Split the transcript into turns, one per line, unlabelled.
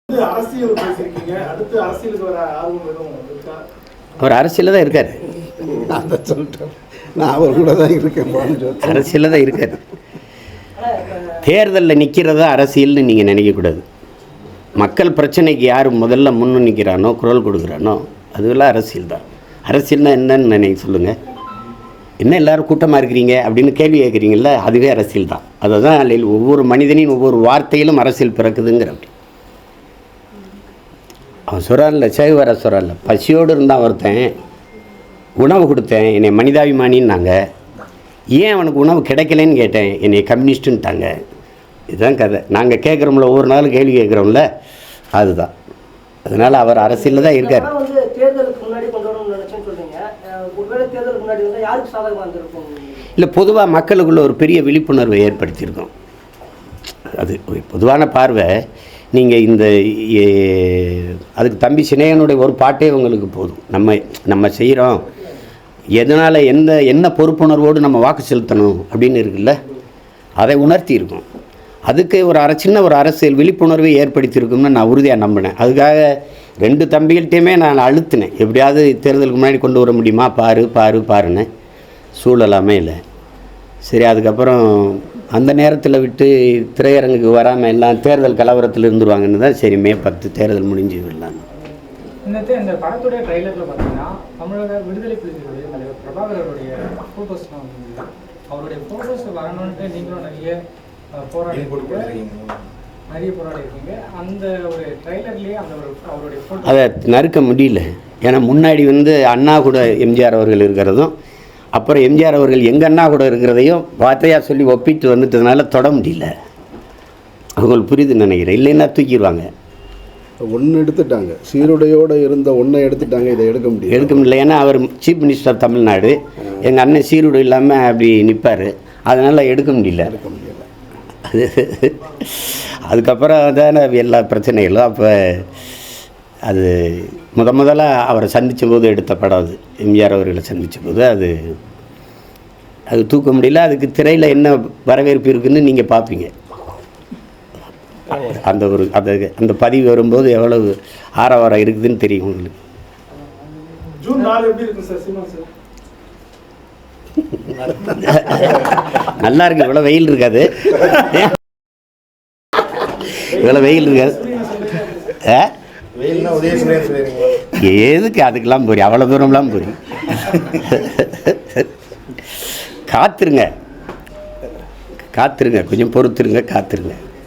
அரசியல் பேசியிருக்கீங்க, அடுத்து அரசியலுக்கு வர ஆர்வம் எதுவும் இருக்கா?
அவர் அரசியலில் தான் இருக்கார்.
நான் தான் சொல்லிட்டேன், நான் அவர் கூட தான் இருக்கேன்.
அரசியலில் தான் இருக்கார். தேர்தலில் நிற்கிறதா அரசியல்னு நீங்கள் நினைக்கக்கூடாது. மக்கள் பிரச்சனைக்கு யார் முதல்ல முன்னு நிற்கிறானோ, குரல் கொடுக்குறானோ, அதுவெல்லாம் அரசியல் தான். அரசியல்னால் என்னன்னு நினைக்க சொல்லுங்கள். என்ன எல்லோரும் கூட்டமாக இருக்கிறீங்க அப்படின்னு கேள்வி கேட்குறீங்கள, அதுவே அரசியல் தான். அதை தான் ஒவ்வொரு மனிதனின் ஒவ்வொரு வார்த்தையிலும் அரசியல் பிறக்குதுங்கிற. அப்படி அவன் சொல்கிறான்ல, சேகுவாரா சொல்கிறான்ல, பசியோடு இருந்தால் ஒருத்தன் உணவு கொடுத்தேன், என்னை மனிதாபிமானின்னாங்க. ஏன் அவனுக்கு உணவு கிடைக்கலன்னு கேட்டேன், என்னை கம்யூனிஸ்ட்டுன்ட்டாங்க. இதுதான் கதை. நாங்கள் கேட்குறோம்ல, ஒவ்வொரு நாளும் கேள்வி கேட்குறோம்ல, அதுதான். அதனால் அவர் அரசியலில் தான் இருக்கார். இல்லை, பொதுவாக மக்களுக்குள்ள ஒரு பெரிய விழிப்புணர்வை ஏற்படுத்தியிருக்கோம். அது பொதுவான பார்வை. நீங்கள் இந்த அதுக்கு தம்பி சினேகனுடைய ஒரு பாட்டே உங்களுக்கு போதும். நம்ம செய்கிறோம், எதனால் என்ன பொறுப்புணர்வோடு நம்ம வாக்கு செலுத்தணும் அப்படின்னு இருக்குல்ல, அதை உணர்த்தியிருக்கோம். அதுக்கு சின்ன ஒரு அரசியல் விழிப்புணர்வை ஏற்படுத்தியிருக்கும்னு நான் உறுதியாக நம்பினேன். அதுக்காக ரெண்டு தம்பிகள்கிட்டையுமே நான் அழுத்தினேன், எப்படியாவது தேர்தலுக்கு முன்னாடி கொண்டு வர முடியுமா, பாருன்னு. சூழலாமே இல்லை. சரி, அதுக்கப்புறம் அந்த நேரத்தில் விட்டு திரையரங்குக்கு வராமல் எல்லாம் தேர்தல் கலவரத்தில் இருந்துருவாங்கன்னு தான் சரி மே 10 தேர்தல் முடிஞ்சு விடலாம்.
இந்த படத்துடைய ட்ரைலரில் பார்த்தீங்கன்னா தமிழக விடுதலை புலிகளுடைய தலைவர் பிரபாகரருடைய ஃபோட்டோஸ்லாம் வந்து அவருடைய ஃபோட்டோஸ் வரணுன்ட்டு நீங்களும் நிறைய போராடி இருக்கீங்க. அந்த ஒரு ட்ரைலர்லேயே அந்த ஒரு அவருடைய ஃபோட்டோ
அதை நறுக்க முடியல. ஏன்னா முன்னாடி அண்ணா கூட எம்ஜிஆர் அவர்கள் இருக்கிறதும், அப்புறம் எம்ஜிஆர் அவர்கள் எங்கள் அண்ணா கூட இருக்கிறதையும் வார்த்தையாக சொல்லி ஒப்பிட்டு வந்துட்டதுனால தொட முடியல. அவங்களுக்கு புரியுதுன்னு நினைக்கிறேன். இல்லைன்னா தூக்கிடுவாங்க.
ஒன்று எடுத்துட்டாங்க, சீருடையோடு இருந்த ஒன்றை எடுத்துட்டாங்க. இதை எடுக்க
முடியல. ஏன்னா அவர் சீஃப் மினிஸ்டர் ஆஃப் தமிழ்நாடு, எங்கள் அண்ணன் சீருடை இல்லாமல் அப்படி நிற்பார். அதனால் எடுக்க முடியல. அதுக்கப்புறம் தானே எல்லா பிரச்சனைகளும். அப்போ அது முதல்ல அவரை சந்தித்த போது எடுத்த படம் அது. எம்ஜிஆர் அவர்களை சந்தித்த போது அது தூக்க முடியல. அதுக்கு திரையில் என்ன வரவேற்பு இருக்குதுன்னு நீங்கள் பார்ப்பீங்க. அந்த பதிவு வரும்போது எவ்வளவு ஆரவாரம் இருக்குதுன்னு தெரியும் உங்களுக்கு.
ஜூன் 4 எப்படி இருக்கு சார் சினிமா சார்?
நல்லா இருக்கு. இவ்வளோ வெயில் இருக்காது. இவ்வளோ வெயில் இருக்காது. எதுக்கு அதுக்கெல்லாம் போறீங்க? அவ்வளோ தூரம்லாம் போறீங்க. காத்துருங்க, கொஞ்சம் பொறுத்துருங்க, காத்துருங்க.